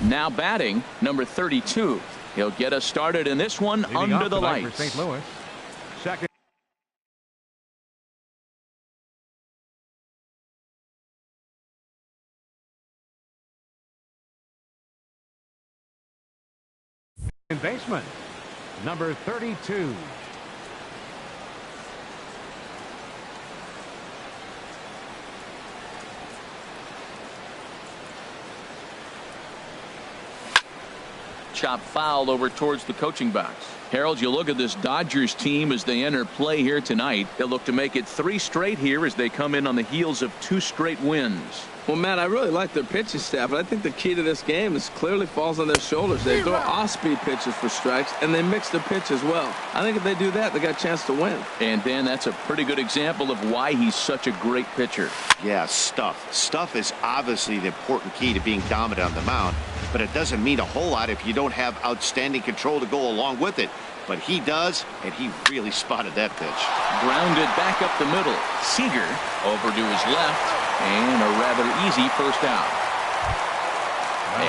Now batting, number 32. He'll get us started in this one under the lights. For St. Louis. Second. Baseman, number 32. Chop foul over towards the coaching box. Harold, you look at this Dodgers team as they enter play here tonight. They'll look to make it 3 straight here as they come in on the heels of 2 straight wins. Well, Matt, I really like their pitching staff, but I think the key to this game is clearly falls on their shoulders. They throw off-speed pitches for strikes, and they mix the pitch as well. I think if they do that, they got a chance to win. And, Dan, that's a pretty good example of why he's such a great pitcher. Yeah, stuff. Stuff is obviously the important key to being dominant on the mound, but it doesn't mean a whole lot if you don't have outstanding control to go along with it. But he does, and he really spotted that pitch. Grounded back up the middle. Seager over to his left, and a rather easy first out.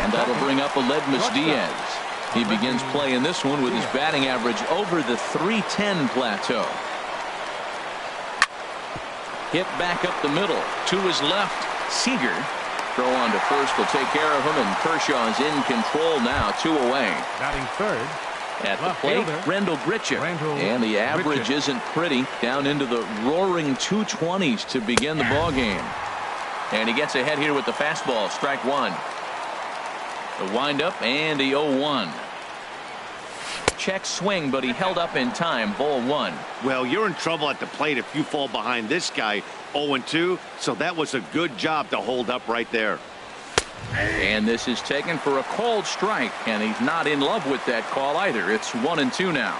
And that'll bring up Aledmus Diaz. He begins playing this one with his batting average over the .310 plateau. Hit back up the middle to his left. Seager. Throw on to first will take care of him, and Kershaw's in control now, 2 away. Batting third. At the plate, Rendell Grichuk. And the average isn't pretty, down into the roaring 220s to begin the ball game. And he gets ahead here with the fastball, strike 1. The windup and the 0-1. Check swing, but he held up in time, ball 1. Well, you're in trouble at the plate if you fall behind this guy 0-2, so that was a good job to hold up right there. And this is taken for a called strike, and he's not in love with that call either. It's 1-2 now.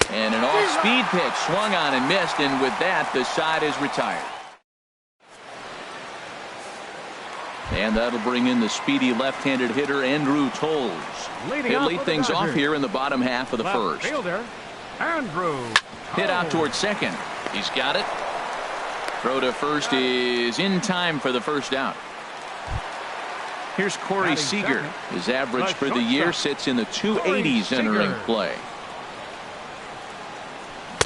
And an off-speed pitch swung on and missed, and with that, the side is retired. And that'll bring in the speedy left-handed hitter Andrew Tolles. He'll lead things off here in the bottom half of the first. Fielder, Andrew. Hit out towards second. He's got it. Throw to first is in time for the first out. Here's Corey Seager. His average for the year sits in the 280s entering play.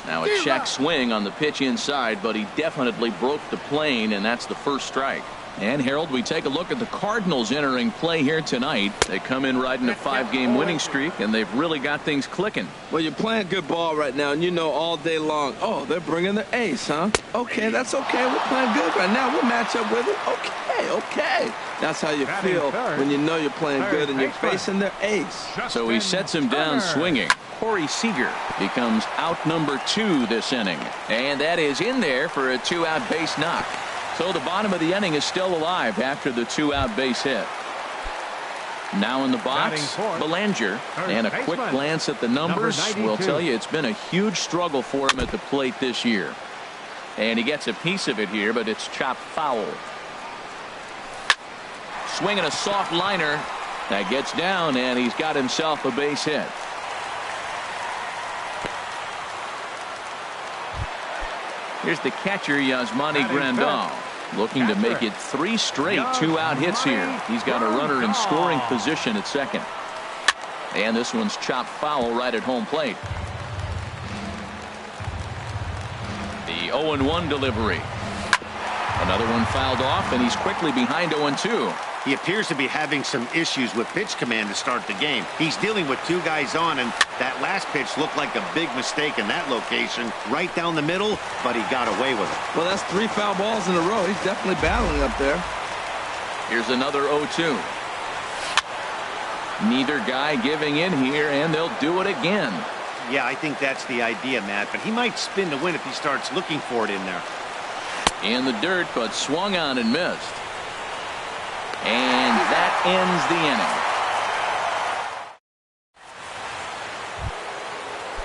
Now a check swing on the pitch inside, but he definitely broke the plane, and that's the first strike. And Harold, we take a look at the Cardinals entering play here tonight. They come in riding a 5-game winning streak, and they've really got things clicking. Well, you're playing good ball right now, and you know all day long, oh, they're bringing their ace, huh? Okay, that's okay. We're playing good right now. We'll match up with it. Okay. That's how you feel when you know you're playing good and you're facing their ace. So he sets him down swinging. Corey Seager becomes out number 2 this inning. And that is in there for a 2-out base knock. So the bottom of the inning is still alive after the 2-out base hit. Now in the box, Belanger, and a quick glance at the numbers will tell you it's been a huge struggle for him at the plate this year. And he gets a piece of it here, but it's chopped foul. Swinging a soft liner that gets down, and he's got himself a base hit. Here's the catcher, Yasmani Grandal, looking to make it 3 straight 2-out hits here. He's got a runner in scoring position at second. And this one's chopped foul right at home plate. The 0-1 delivery. Another one fouled off, and he's quickly behind 0-2. He appears to be having some issues with pitch command to start the game. He's dealing with 2 guys on, and that last pitch looked like a big mistake in that location, right down the middle, but he got away with it. Well, that's 3 foul balls in a row. He's definitely battling up there. Here's another 0-2. Neither guy giving in here, and they'll do it again. Yeah, I think that's the idea, Matt, but he might spin to win if he starts looking for it in there. In the dirt, but swung on and missed. And that ends the inning.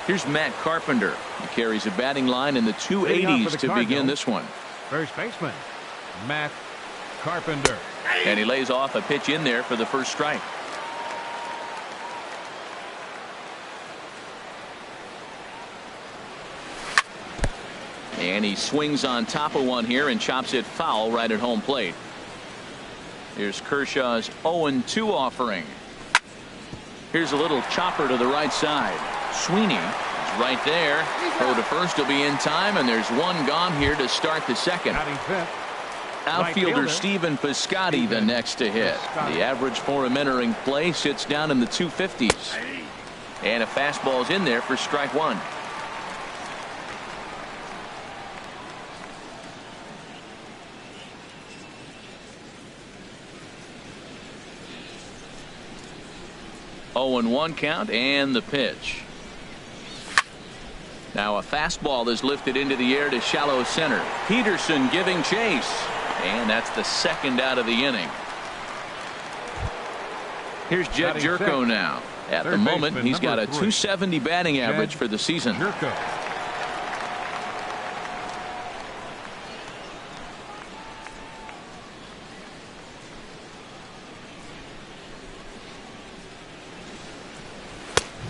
Here's Matt Carpenter. He carries a batting line in the 280s to begin this one. First baseman, Matt Carpenter. And he lays off a pitch in there for the first strike. And he swings on top of one here and chops it foul right at home plate. Here's Kershaw's 0-2 offering. Here's a little chopper to the right side. Sweeney is right there. Throw to first will be in time, and there's one gone here to start the second. Outfielder Stephen Piscotty the next to hit. The average for him entering play sits down in the 250s. And a fastball's in there for strike one. Oh, 0-1 count, and the pitch. Now a fastball is lifted into the air to shallow center. Peterson giving chase. And that's the second out of the inning. Here's Jed Jerko now. At the moment, he's got a .270 batting average for the season.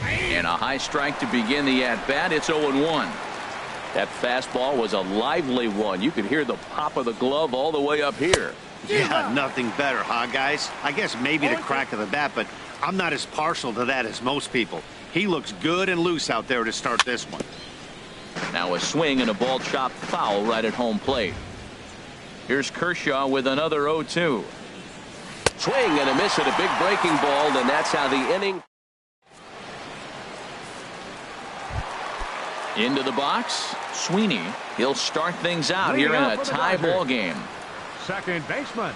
And a high strike to begin the at-bat. It's 0-1. That fastball was a lively one. You could hear the pop of the glove all the way up here. Yeah, nothing better, huh, guys? I guess maybe the crack of the bat, but I'm not as partial to that as most people. He looks good and loose out there to start this one. Now a swing and a ball chopped foul right at home plate. Here's Kershaw with another 0-2. Swing and a miss at a big breaking ball, and that's how the inning. Into the box, Sweeney. He'll start things out here in a tie ball game. Second baseman,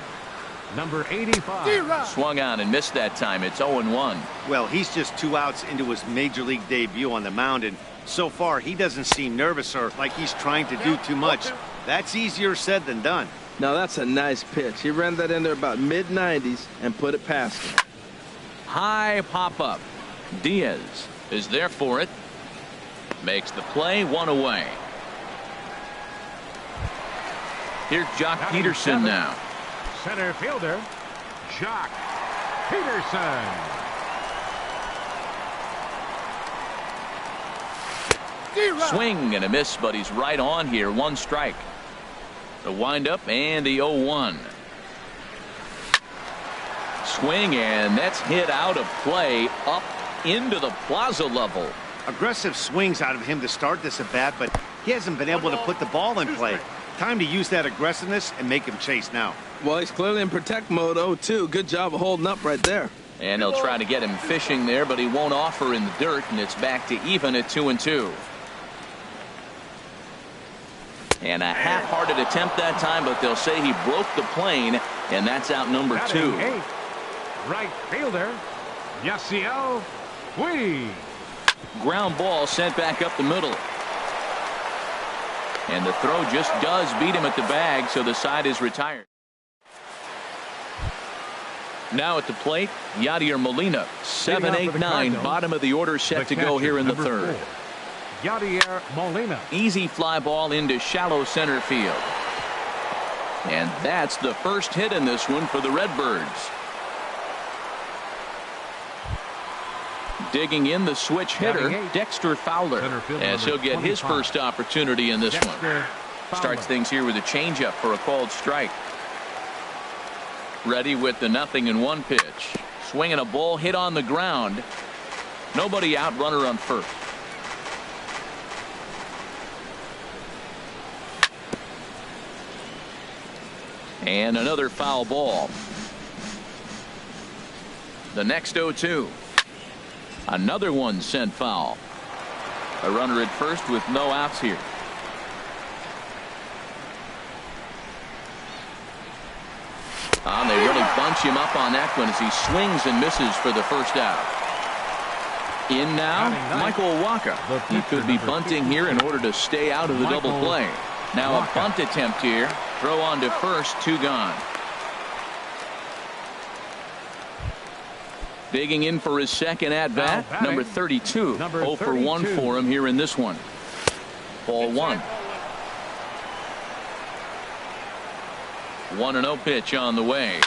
number 85. Swung on and missed that time. It's 0-1. Well, he's just 2 outs into his major league debut on the mound, and so far he doesn't seem nervous or like he's trying to do too much. That's easier said than done. Now that's a nice pitch. He ran that in there about mid-90s and put it past him. High pop up. Diaz is there for it. Makes the play, one away. Here's Jock Peterson now. Center fielder, Jock Peterson. Swing and a miss, but he's right on here. One strike. The windup and the 0-1. Swing, and that's hit out of play up into the plaza level. Aggressive swings out of him to start this at bat, but he hasn't been able to put the ball in play. Time to use that aggressiveness and make him chase now. Well, he's clearly in protect mode 0-2. Good job of holding up right there. And they'll try to get him fishing there, but he won't offer in the dirt, and it's back to even at 2-2. And a half-hearted attempt that time, but they'll say he broke the plane, and that's out number 2. Right fielder, Yasiel Puig. Ground ball sent back up the middle. And the throw just does beat him at the bag, so the side is retired. Now at the plate, Yadier Molina. 7, 8, 9, bottom of the order set to go here in the third. Yadier Molina. Easy fly ball into shallow center field. And that's the first hit in this one for the Redbirds. Digging in the switch hitter, Dexter Fowler, as he'll get his first opportunity in this one. Starts things here with a changeup for a called strike. Ready with the 0-1 pitch. Swinging a ball hit on the ground. Nobody out, runner on first. And another foul ball. The next 0-2. Another one sent foul. A runner at first with no outs here. They really bunch him up on that one as he swings and misses for the first out. In now, Michael Waka. He could be bunting here in order to stay out of the double play. Now a bunt attempt here. Throw on to first, 2 gone. Digging in for his second at-bat, number 32. 0 for 1 for him here in this one. Ball 1. 1-0 pitch on the way.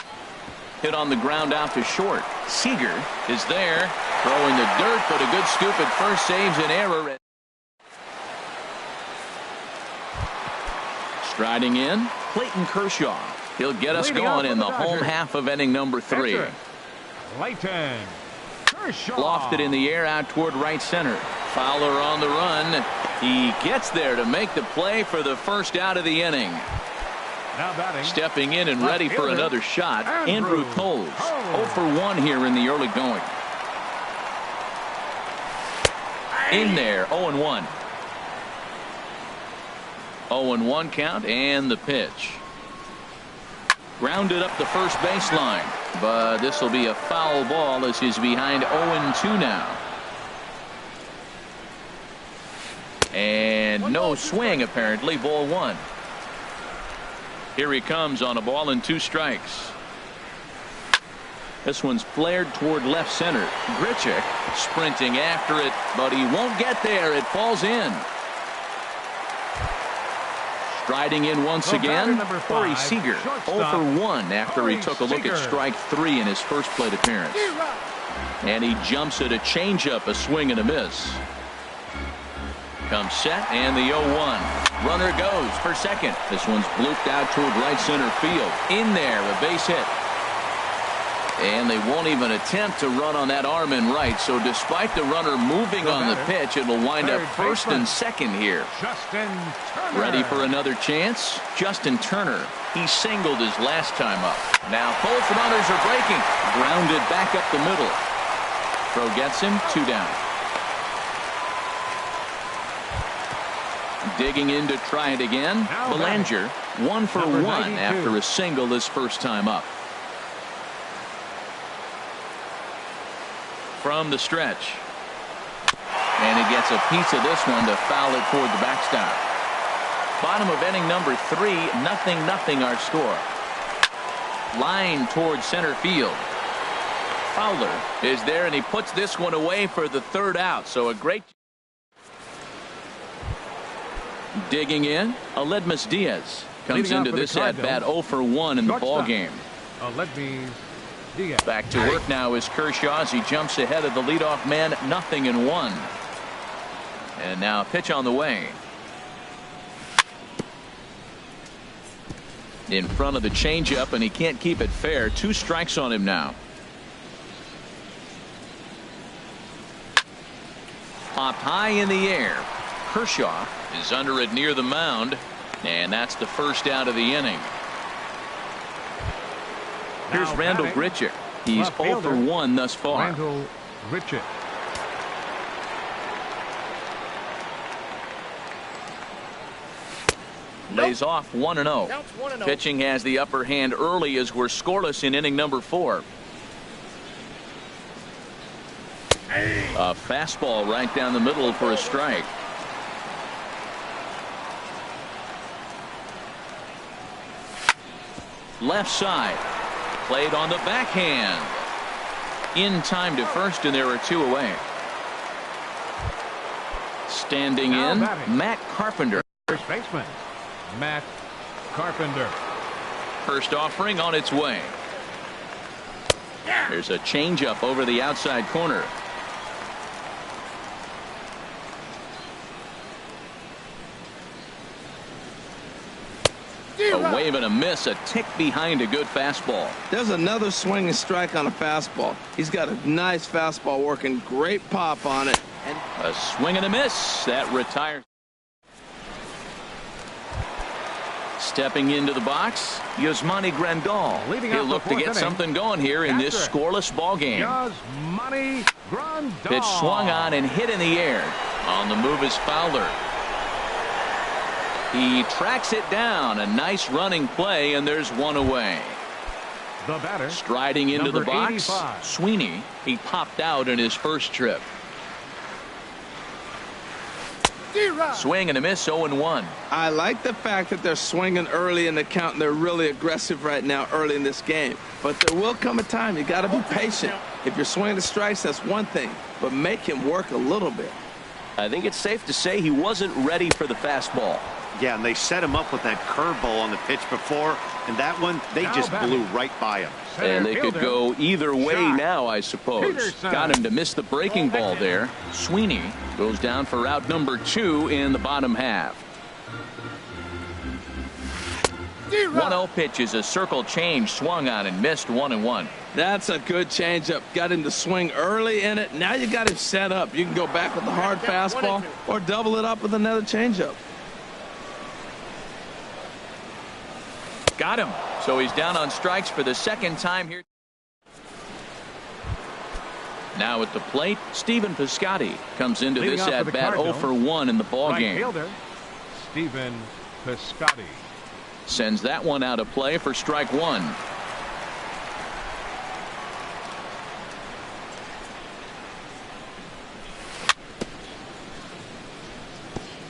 Hit on the ground out to short. Seager is there. Throwing the dirt, but a good scoop at first saves an error. Striding in, Clayton Kershaw. He'll get us going in the home half of inning number 3. Layton Kershaw. Lofted in the air out toward right center. Fowler on the run. He gets there to make the play for the first out of the inning. Now batting. Stepping in and ready for another shot, Andrew Coles. 0 for 1 here in the early going. In there, 0-1. 0-1 count, and the pitch. Grounded up the first baseline, but this will be a foul ball as he's behind 0-2 now. And no swing apparently, ball 1. Here he comes on a ball and 2 strikes. This one's flared toward left center. Grichuk sprinting after it, but he won't get there. It falls in. Striding in once again, Corey Seager, 0 for 1 after he took a look at strike 3 in his first plate appearance. And he jumps at a changeup, a swing and a miss. Comes set, and the 0-1. Runner goes for second. This one's blooped out toward right center field. In there, a base hit. And they won't even attempt to run on that arm in right, so despite the runner moving on the pitch, it'll wind up first and second here. Justin Turner. Ready for another chance? Justin Turner. He singled his last time up. Now both runners are breaking. Grounded back up the middle. Throw gets him, 2 down. Digging in to try it again. Belanger, 1 for 1 after a single his first time up. From the stretch. And he gets a piece of this one to foul it toward the backstop. Bottom of inning number 3, 0-0 our score. Line toward center field. Fowler is there, and he puts this one away for the 3rd out. So a great. Digging in, Aledmus Diaz comes into this at bat 0 for 1 in the ball game. Aledmus Diaz. Back to work now is Kershaw as he jumps ahead of the leadoff man, 0-1. And now pitch on the way. In front of the changeup, and he can't keep it fair. 2 strikes on him now. Popped high in the air. Kershaw is under it near the mound, and that's the first out of the inning. Here's Randall Grichuk. He's 0 for 1 thus far. Randall Grichuk. Lays off 1-0. Pitching has the upper hand early as we're scoreless in inning number 4. A fastball right down the middle for a strike. Left side. Played on the backhand. In time to first, and there are 2 away. Standing in, Matt Carpenter. First baseman, Matt Carpenter. First offering on its way. There's a changeup over the outside corner. A wave and a miss, a tick behind a good fastball. There's another swing and strike on a fastball. He's got a nice fastball working, great pop on it. And a swing and a miss that retires. Stepping into the box, Yasmani Grandal. He'll look to get something going here in this scoreless ball game. Yasmani Grandal. Pitch swung on and hit in the air. On the move is Fowler. He tracks it down. A nice running play, and there's 1 away. The batter, striding into the box, 85. Sweeney. He popped out in his first trip. Swing and a miss, 0-1. I like the fact that they're swinging early in the count, and they're really aggressive right now early in this game. But there will come a time you got to be patient. If you're swinging the strikes, that's one thing, but make him work a little bit. I think it's safe to say he wasn't ready for the fastball. Yeah, and they set him up with that curveball on the pitch before, and that one, they just blew right by him. And they could go either way now, I suppose. Got him to miss the breaking ball there. Sweeney goes down for out number 2 in the bottom half. 1-0 pitch is a circle change, swung on and missed, 1-1. That's a good changeup. Got him to swing early in it. Now you got him set up. You can go back with the hard fastball or double it up with another changeup. Got him. So he's down on strikes for the second time here. Now at the plate, Stephen Piscotty comes into this at bat 0 for 1 in the ball game. Fielder, Stephen Piscotty. Sends that one out of play for strike 1.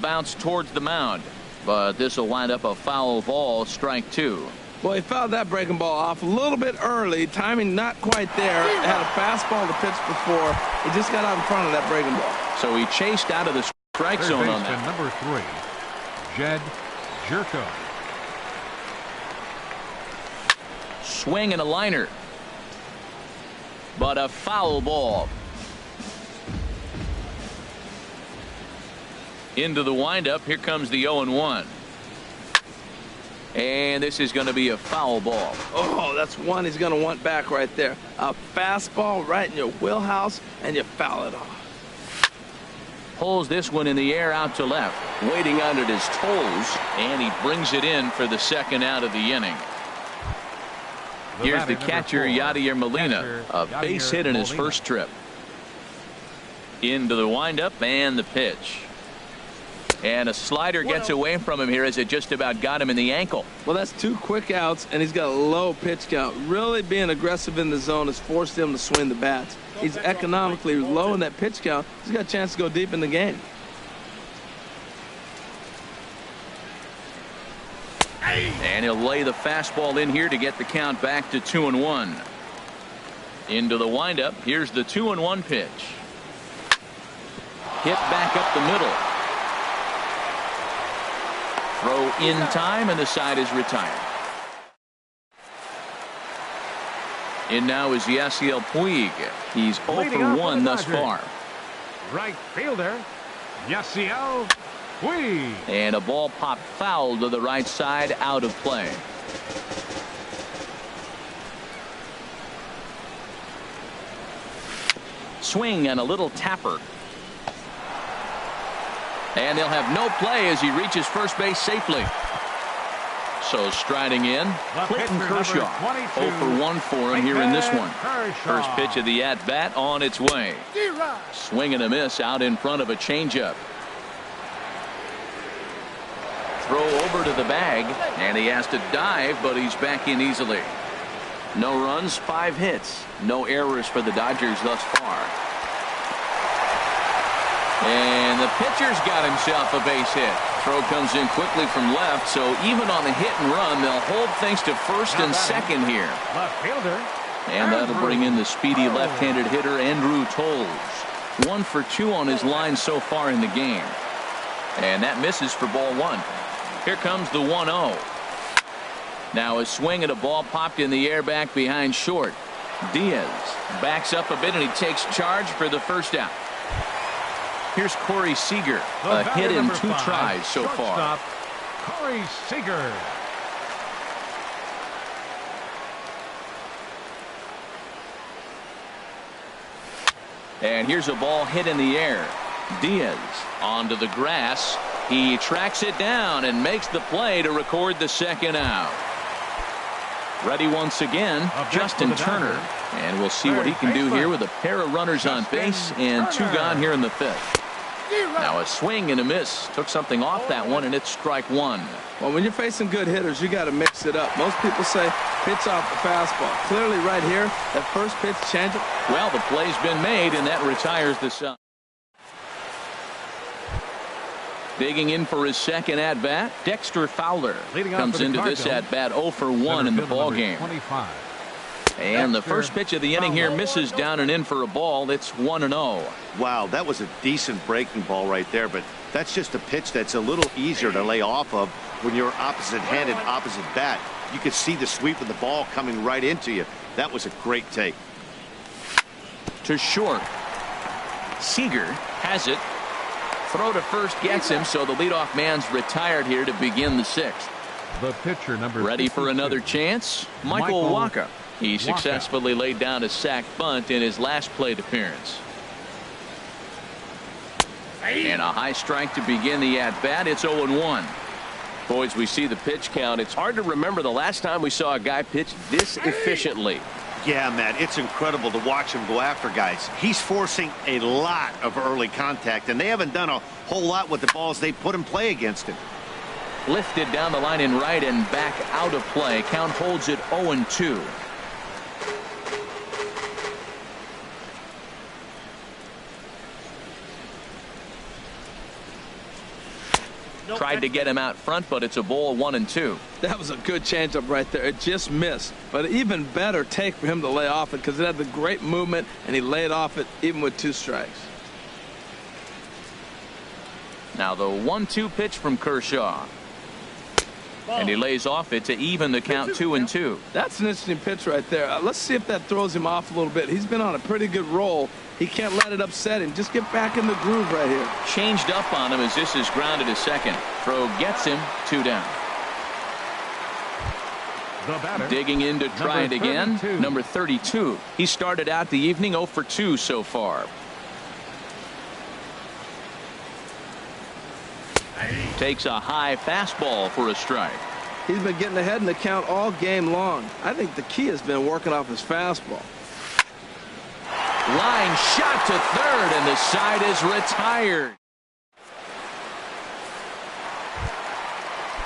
Bounce towards the mound, but this will wind up a foul ball, strike 2. Well, he fouled that breaking ball off a little bit early. Timing not quite there. Had a fastball to pitch before. He just got out in front of that breaking ball. So he chased out of the strike zone on that. Number 3, Jed Jerko. Swing and a liner, but a foul ball. Into the windup. Here comes the 0-1. And this is going to be a foul ball. Oh, that's one he's going to want back right there. A fastball right in your wheelhouse, and you foul it off. Pulls this one in the air out to left. Waiting under his toes, and he brings it in for the second out of the inning. Here's the catcher, Yadier Molina. A base hit in his first trip. Into the windup and the pitch. And a slider gets away from him here as it just about got him in the ankle. Well, that's 2 quick outs, and he's got a low pitch count. Really being aggressive in the zone has forced him to swing the bats. He's economically low in that pitch count. He's got a chance to go deep in the game. And he'll lay the fastball in here to get the count back to 2-1. Into the windup. Here's the 2-1 pitch. Hit back up the middle. Throw in time, and the side is retired. In now is Yasiel Puig. He's 0 for 1 thus far. Right fielder, Yasiel Puig. And a ball popped foul to the right side, out of play. Swing and a little tapper. And they'll have no play as he reaches first base safely. So striding in, Clayton Kershaw. 0 for 1 for him here in this one. First pitch of the at-bat on its way. Swing and a miss out in front of a changeup. Throw over to the bag, and he has to dive, but he's back in easily. No runs, 5 hits. No errors for the Dodgers thus far. And the pitcher's got himself a base hit. Throw comes in quickly from left, so even on the hit and run, they'll hold things to first and second here. Left fielder. And that'll bring in the speedy left-handed hitter Andrew Toles. 1 for 2 on his line so far in the game. And that misses for ball 1. Here comes the 1-0. Now a swing and a ball popped in the air back behind short. Diaz backs up a bit, and he takes charge for the first out. Here's Corey Seager, a hit in 2 tries so far. Corey Seager. And here's a ball hit in the air. Diaz onto the grass. He tracks it down and makes the play to record the second out. Ready once again, Justin Turner. And we'll see what he can do here with a pair of runners on base and 2 gone here in the 5th. Now a swing and a miss. Took something off that one, and it's strike 1. Well, when you're facing good hitters, you got to mix it up. Most people say pitch off the fastball. Clearly right here, that first pitch changeup. Well, the play's been made, and that retires the side. Digging in for his second at-bat, Dexter Fowler comes into this at-bat 0 for 1 in the ball game. 25. And the first pitch of the inning here misses down and in for a ball. It's 1-0. Wow, that was a decent breaking ball right there, but that's just a pitch that's a little easier to lay off of when you're opposite-handed, opposite bat. You could see the sweep of the ball coming right into you. That was a great take. To short. Seager has it. Throw to first gets him, so the leadoff man's retired here to begin the 6th. The pitcher, number Ready 52. for another chance? Michael Wacha. He successfully laid down a sac bunt in his last plate appearance. And a high strike to begin the at-bat. It's 0-1. Boys, we see the pitch count. It's hard to remember the last time we saw a guy pitch this efficiently. Yeah, Matt, it's incredible to watch him go after guys. He's forcing a lot of early contact, and they haven't done a whole lot with the balls they put in play against him. Lifted down the line in right and back out of play. Count holds it 0-2. Tried to get him out front, but it's a ball, 1-2. That was a good changeup right there. It just missed. But an even better take for him to lay off it because it had the great movement, and he laid off it even with 2 strikes. Now the 1-2 pitch from Kershaw. And he lays off it to even the count 2-2. That's an interesting pitch right there. Let's see if that throws him off a little bit. He's been on a pretty good roll. He can't let it upset him. Just get back in the groove right here. Changed up on him as this is grounded to second. Throw gets him, 2 down. The batter, digging in to try it again. 32. Number 32. He started out the evening 0 for 2 so far. Takes a high fastball for a strike. He's been getting ahead in the count all game long. I think the key has been working off his fastball. Line shot to third, and the side is retired.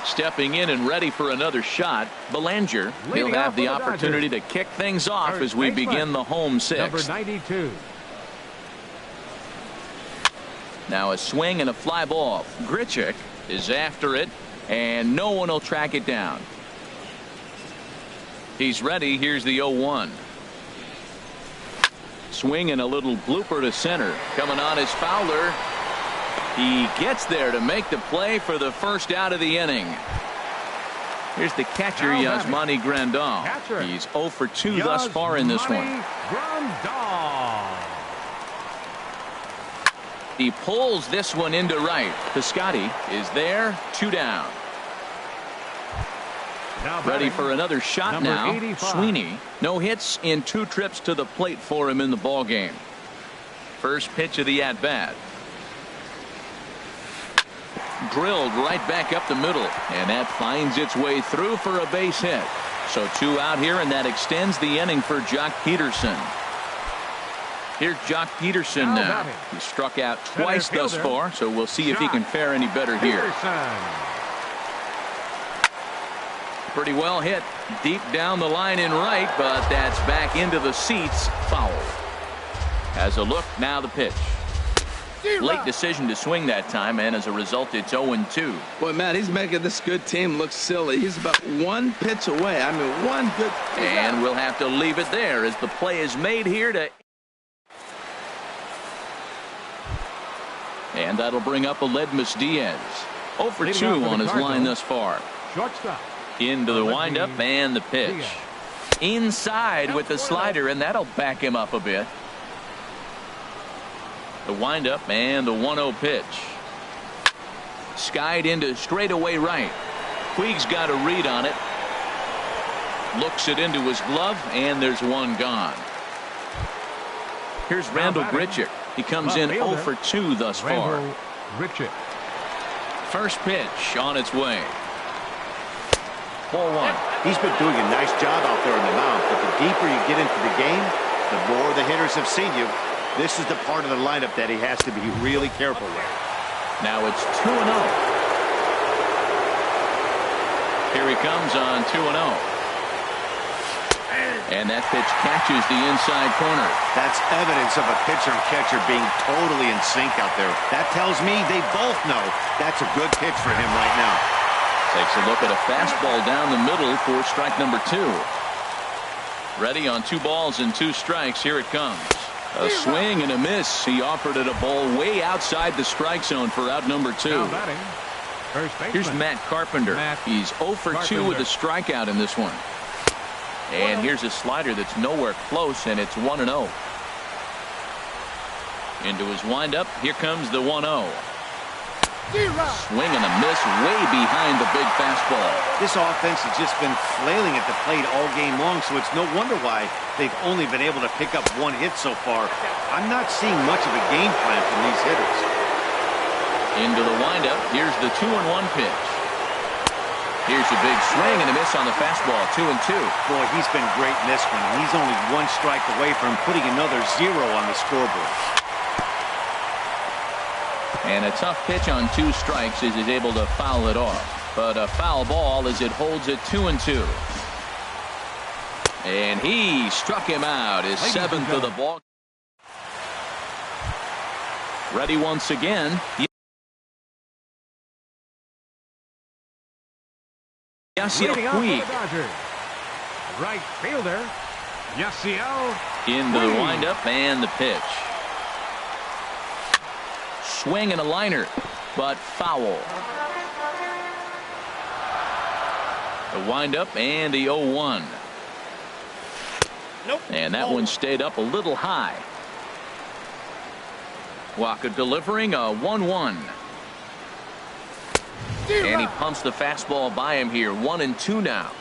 Stepping in and ready for another shot, Belanger. He'll have the opportunity to kick things off as we begin the home 6th. Number 92. Now a swing and a fly ball. Grichuk is after it, and no one will track it down. He's ready. Here's the 0-1. Swing and a little blooper to center. Coming on is Fowler. He gets there to make the play for the first out of the inning. Here's the catcher, Yasmani Grandal. He's 0 for 2 thus far in this one. He pulls this one into right. Piscotty is there, 2 down. Ready for another shot now. 85. Sweeney, no hits in 2 trips to the plate for him in the ball game. First pitch of the at-bat. Drilled right back up the middle, and that finds its way through for a base hit. So 2 out here, and that extends the inning for Jock Peterson. Here's Jock Peterson now. He struck out twice thus far, so we'll see if he can fare any better here. Pretty well hit deep down the line in right, but that's back into the seats. Foul. As a look, now the pitch. Late decision to swing that time, and as a result, it's 0-2. Boy, Matt, he's making this good team look silly. He's about 1 pitch away. I mean, 1 good. And we'll have to leave it there as the play is made here to. And that'll bring up Aledmus Diaz. 0 for 2 on his line thus far. Shortstop. Into the windup and the pitch. Inside with the slider, and that'll back him up a bit. The windup and the 1-0 pitch. Skied into straightaway right. Puig's got a read on it. Looks it into his glove, and there's 1 gone. Here's Randall Grichuk. He comes in 0 for 2 thus far. First pitch on its way. 4-1. He's been doing a nice job out there on the mound, but the deeper you get into the game, the more the hitters have seen you. This is the part of the lineup that he has to be really careful with. Now it's 2-0. Here he comes on 2-0. And that pitch catches the inside corner. That's evidence of a pitcher and catcher being totally in sync out there. That tells me they both know that's a good pitch for him right now. Takes a look at a fastball down the middle for strike number 2. Ready on 2 balls and 2 strikes. Here it comes. A swing and a miss. He offered it a ball way outside the strike zone for out number 2. Here's Matt Carpenter. He's 0 for 2 with a strikeout in this one. And here's a slider that's nowhere close, and it's 1-0. Into his windup. Here comes the 1-0. Swing and a miss way behind the big fastball. This offense has just been flailing at the plate all game long, so it's no wonder why they've only been able to pick up one hit so far. I'm not seeing much of a game plan from these hitters. Into the windup. Here's the 2-1 pitch. Here's a big swing and a miss on the fastball. 2-2. Boy, he's been great in this one. He's only one strike away from putting another 0 on the scoreboard. And a tough pitch on 2 strikes as he's able to foul it off. But a foul ball as it holds it 2-2. And he struck him out. His 7th of the ball. Ready once again. Yasiel Puig. Right fielder, Yasiel. Into the windup and the pitch. Swing and a liner, but foul. The windup and the 0-1. Nope. And that one stayed up a little high. Waka delivering a 1-1. And he pumps the fastball by him here. 1-2 now.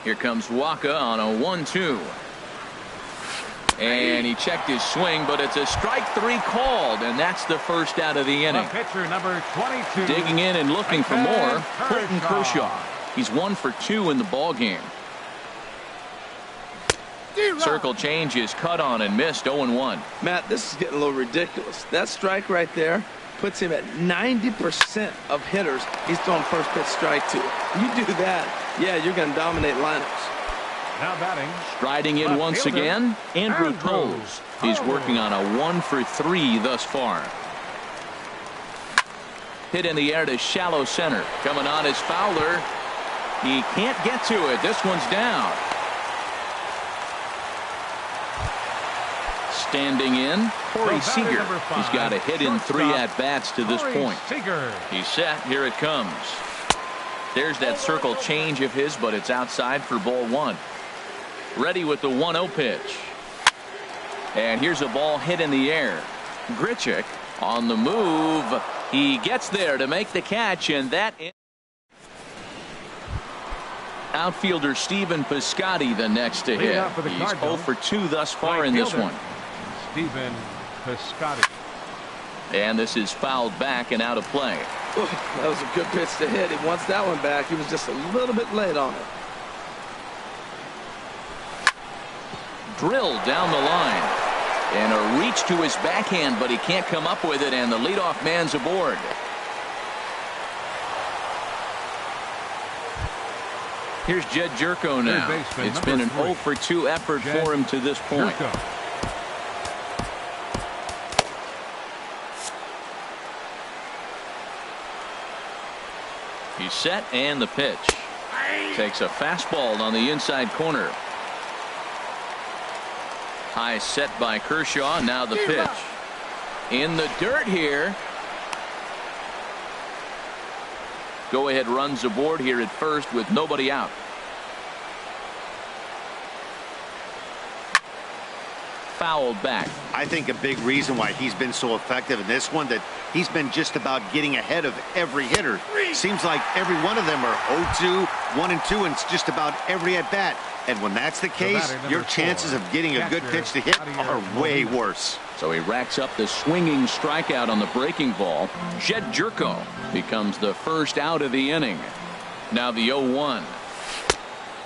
Here comes Waka on a 1-2. And he checked his swing, but it's a strike 3 called, and that's the first out of the inning. Pitcher number 22. Digging in and looking for more, Clayton Kershaw. He's 1 for 2 in the ball game. Circle change is cut on and missed. 0-1. Matt, this is getting a little ridiculous. That strike right there puts him at 90% of hitters he's throwing first pitch strike to. You do that, yeah, you're going to dominate lineups. Now batting. Striding in once again, Andrew Toles. He's working on a 1 for 3 thus far. Hit in the air to shallow center. Coming on is Fowler. He can't get to it. This one's down. Standing in, Corey Seager. He's got a hit in 3 at-bats to this point. He's set. Here it comes. There's that circle change of his, but it's outside for ball 1. Ready with the 1-0 pitch. And here's a ball hit in the air. Grichuk on the move. He gets there to make the catch, and that outfielder Stephen Piscotty the next to hit. He's 0 for 2 thus far in this one. Stephen Piscotty. And this is fouled back and out of play. Ooh, that was a good pitch to hit. He wants that one back. He was just a little bit late on it. Drilled down the line. And a reach to his backhand, but he can't come up with it, and the leadoff man's aboard. Here's Jed Jerko now. It's been an 0 for 2 effort for him to this point. He's set, and the pitch. Takes a fastball on the inside corner. High set by Kershaw. Now the pitch. In the dirt here. Go ahead runs aboard here at first with nobody out. Fouled back. I think a big reason why he's been so effective in this one, that he's been just about getting ahead of every hitter. Seems like every one of them are 0-2, 1-2, and it's just about every at bat. And when that's the case, your chances of getting a good pitch to hit are way worse. So he racks up the swinging strikeout on the breaking ball. Jed Jerko becomes the first out of the inning. Now the 0-1.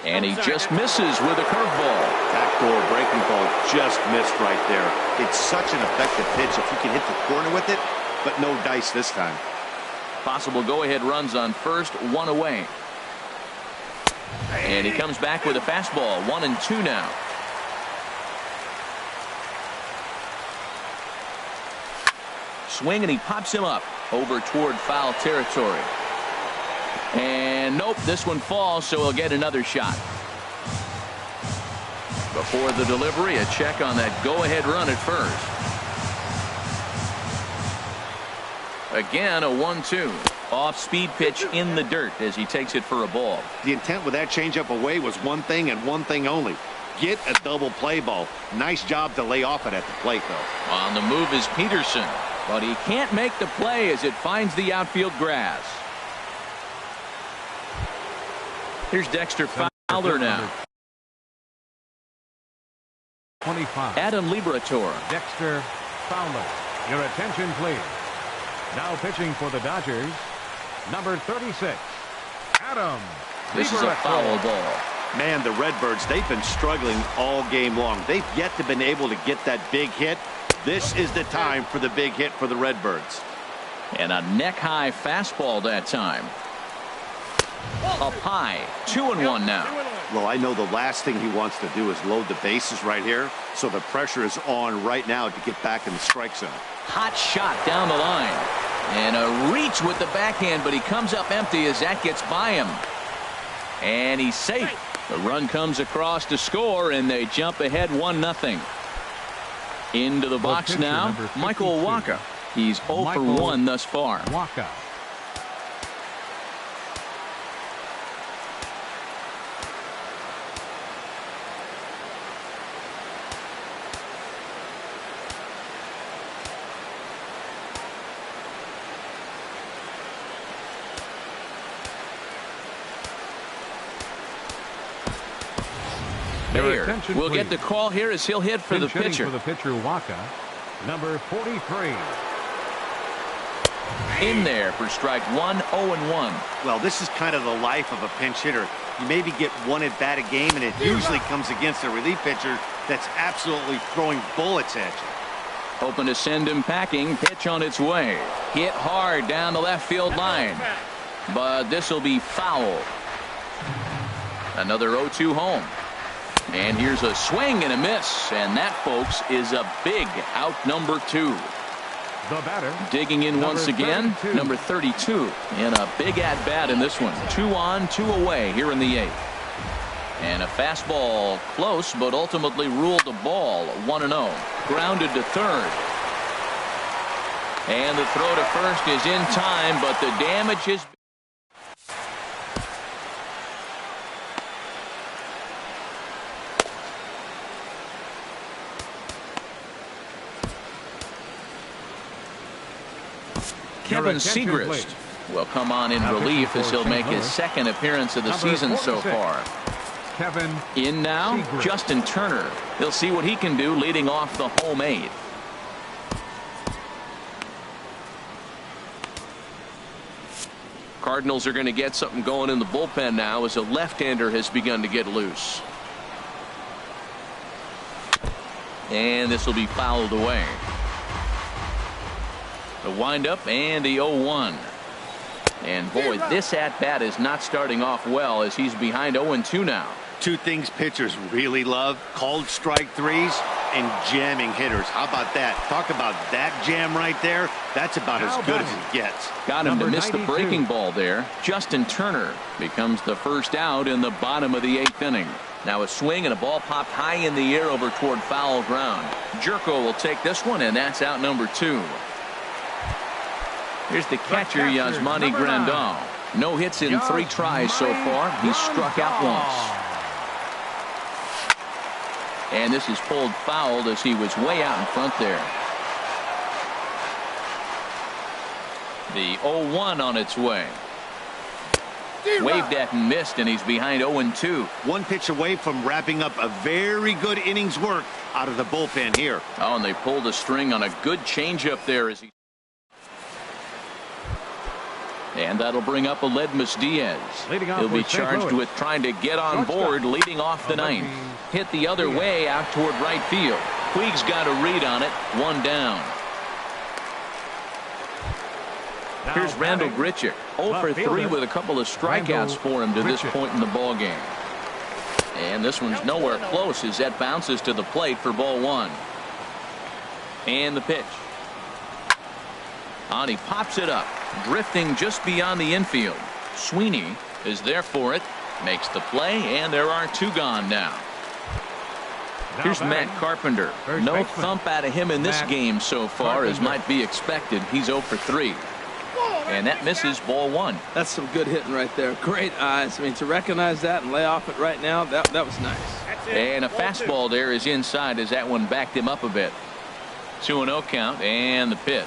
And he just misses with a curveball. Backdoor breaking ball just missed right there. It's such an effective pitch if you can hit the corner with it, but no dice this time. Possible go-ahead runs on first, 1 away. And he comes back with a fastball. 1-2 now. Swing, and he pops him up over toward foul territory. And nope, this one falls, so he'll get another shot. Before the delivery, a check on that go-ahead run at first. Again, a 1-2. Off-speed pitch in the dirt as he takes it for a ball. The intent with that changeup away was one thing and one thing only. Get a double play ball. Nice job to lay off it at the plate, though. On the move is Peterson. but he can't make the play as it finds the outfield grass. Here's Dexter Fowler now. 25. Adam Liberatore. Dexter Fowler. Your attention, please. Now pitching for the Dodgers, number 36, Adam This is a foul ball. Man, the Redbirds, they've been struggling all game long. They've yet to been able to get that big hit. This is the time for the big hit for the Redbirds. And a neck-high fastball that time. Up high, 2-1 now. Well, I know the last thing he wants to do is load the bases right here, so the pressure is on right now to get back in the strike zone. Hot shot down the line. And a reach with the backhand, but he comes up empty as that gets by him. And he's safe. The run comes across to score, and they jump ahead 1-0. Into the box now, Michael Wacha. He's 0 for 1 thus far. Wacha. Bayer will get the call here as he'll hit for the pitcher. For the pitcher, Wacha, number 43. In there for strike 1, 0-1. Well, this is kind of the life of a pinch hitter. You maybe get one at bat a game, and it usually comes against a relief pitcher that's absolutely throwing bullets at you. Hoping to send him packing. Pitch on its way. Hit hard down the left field line. But this will be foul. Another 0-2 home. And here's a swing and a miss. And that, folks, is a big out, number 2. The batter. Digging in once again, 32. number 32. And a big at-bat in this one. 2 on, 2 away here in the 8th. And a fastball close, but ultimately ruled the ball 1-0. Grounded to third. And the throw to first is in time, but the damage is... Kevin Segrist will come on in relief as he'll make his second appearance of the season so far. Kevin in now, Segrist. Justin Turner. He'll see what he can do leading off the home 8th. Cardinals are going to get something going in the bullpen now as a left-hander has begun to get loose. And this will be fouled away. The windup and the 0-1. And boy, this at-bat is not starting off well as he's behind 0-2 now. Two things pitchers really love: called strike threes and jamming hitters. How about that? Talk about that jam right there. That's about as good as it gets. Got him to miss the breaking ball there. Justin Turner becomes the first out in the bottom of the 8th inning. Now a swing and a ball popped high in the air over toward foul ground. Jerko will take this one, and that's out number 2. Here's the catcher, Yasmani Grandal. No hits in 3 tries so far. He's struck out once. And this is pulled fouled as he was way out in front there. The 0-1 on its way. Waved at and missed, and he's behind 0-2. One pitch away from wrapping up a very good innings work out of the bullpen here. Oh, and they pulled a string on a good changeup there as he... And that'll bring up Aledmus Diaz. He'll be charged with trying to get on board leading off the 9th. Hit the other way out toward right field. Puig's got a read on it. 1 down. Here's Randall Grichuk. 0 for 3 with a couple of strikeouts for him to this point in the ballgame. And this one's nowhere close as that bounces to the plate for ball 1. And the pitch. And he pops it up, drifting just beyond the infield. Sweeney is there for it, makes the play, and there are 2 gone now. Here's Matt Carpenter. No thump out of him in this game so far as might be expected. He's 0 for 3. And that misses ball 1. That's some good hitting right there. Great eyes. I mean, to recognize that and lay off it right now, that was nice. And a fastball there is inside as that one backed him up a bit. 2-0 count, and the pitch.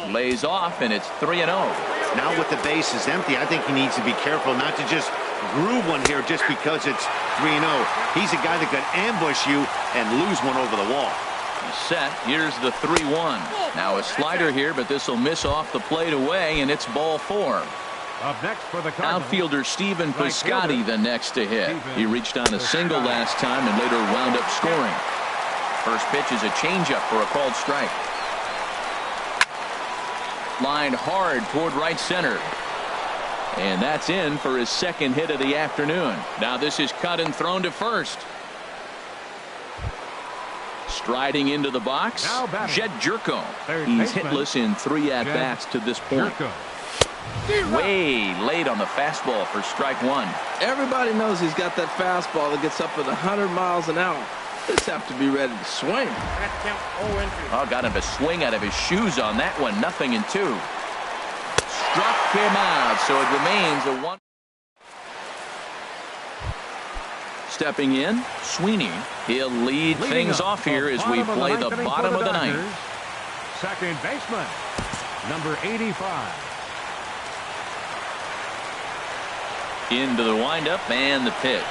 Lays off, and it's 3-0. Now with the base is empty, I think he needs to be careful not to just groove one here just because it's 3-0. He's a guy that could ambush you and lose one over the wall. He's set. Here's the 3-1. Now a slider here, but this will miss off the plate away, and it's ball 4. Up next for the Cardinals, outfielder Stephen right Piscotty, fielder, the next to hit. Stephen He reached on a single last time and later wound up scoring. First pitch is a changeup for a called strike. Lined hard toward right center. And that's in for his second hit of the afternoon. Now this is cut and thrown to first. Striding into the box, Jed Jerko. He's hitless in 3 at-bats to this point. Way late on the fastball for strike 1. Everybody knows he's got that fastball that gets up at 100 miles an hour. Just have to be ready to swing. Oh, got him to swing out of his shoes on that one. 0-2. Struck him out, so it remains a 1. Stepping in, Sweeney. He'll lead things off here as we play the bottom of the ninth. Second baseman, number 85. Into the windup and the pitch.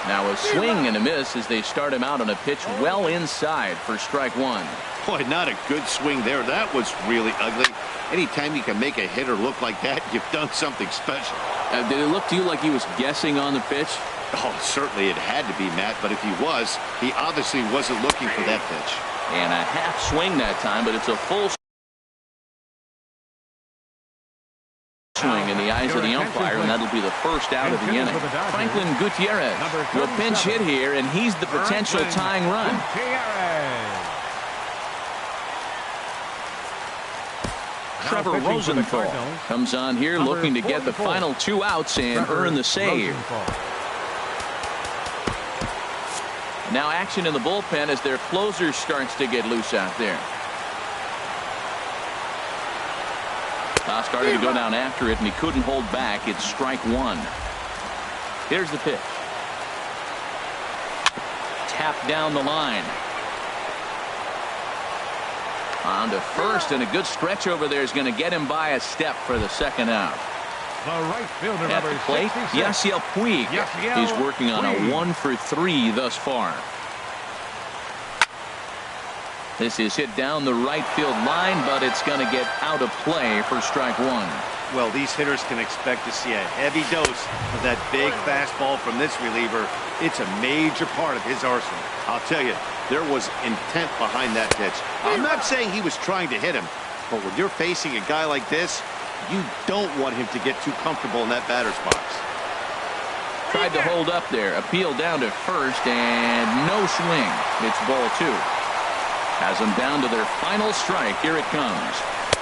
Now a swing and a miss as they start him out on a pitch well inside for strike 1. Boy, not a good swing there. That was really ugly. Anytime you can make a hitter look like that, you've done something special. Did it look to you like he was guessing on the pitch? Oh, certainly it had to be, Matt, but if he was, he obviously wasn't looking for that pitch. And a half swing that time, but it's a full swing in the eyes of the umpire, and that'll be the first out of the inning. Franklin Gutierrez will pinch hit here, and he's the potential tying run. Trevor Rosenthal comes on here looking to get the final 2 outs and earn the save. Now action in the bullpen as their closer starts to get loose out there. Started to go down after it, and he couldn't hold back. It's strike 1. Here's the pitch. Tapped down the line. On to first, and a good stretch over there is going to get him by a step for the second out. The right fielder, at the plate, Yasiel Puig. He's working on a 1-for-3 thus far. This is hit down the right field line, but it's going to get out of play for strike 1. Well, these hitters can expect to see a heavy dose of that big fastball from this reliever. It's a major part of his arsenal. I'll tell you, there was intent behind that pitch. I'm not saying he was trying to hit him, but when you're facing a guy like this, you don't want him to get too comfortable in that batter's box. Tried to hold up there. Appeal down to first, and no swing. It's ball 2. Has them down to their final strike. Here it comes.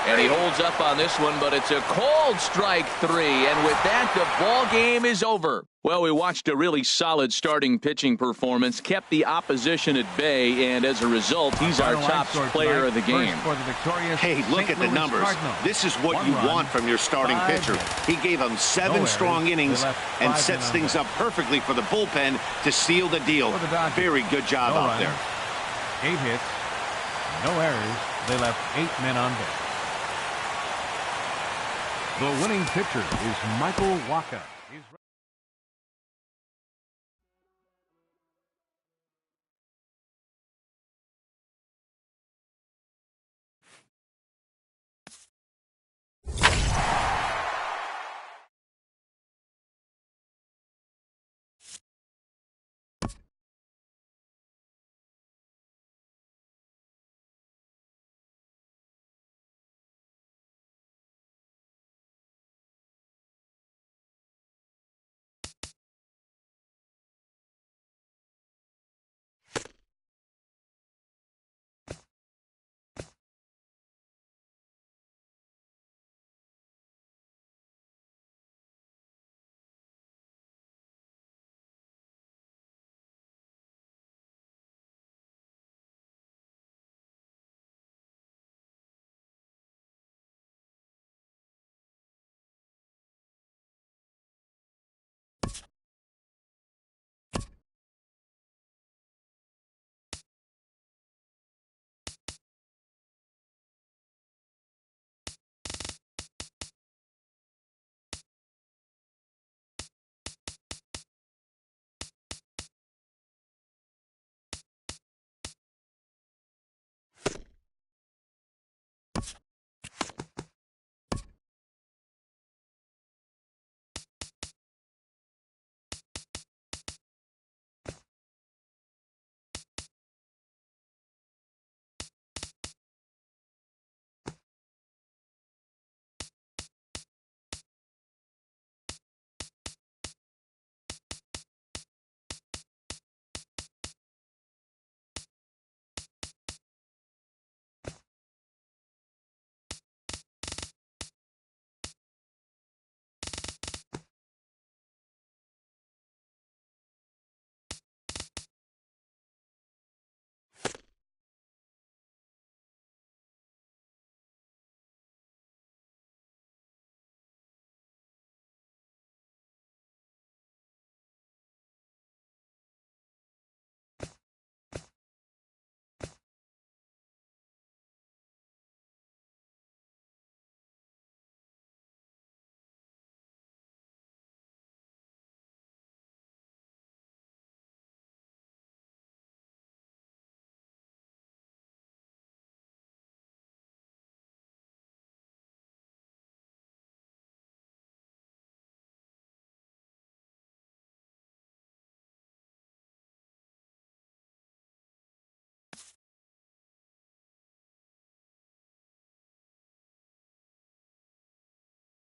And he holds up on this one, but it's a cold strike 3. And with that, the ball game is over. Well, we watched a really solid starting pitching performance, kept the opposition at bay, and as a result, he's our top player of the game. Hey, look at the numbers. This is what you want from your starting pitcher. He gave them 7 strong innings and sets things up perfectly for the bullpen to seal the deal. Very good job out there. 8 hits, no errors. They left 8 men on base. The winning pitcher is Michael Wacha.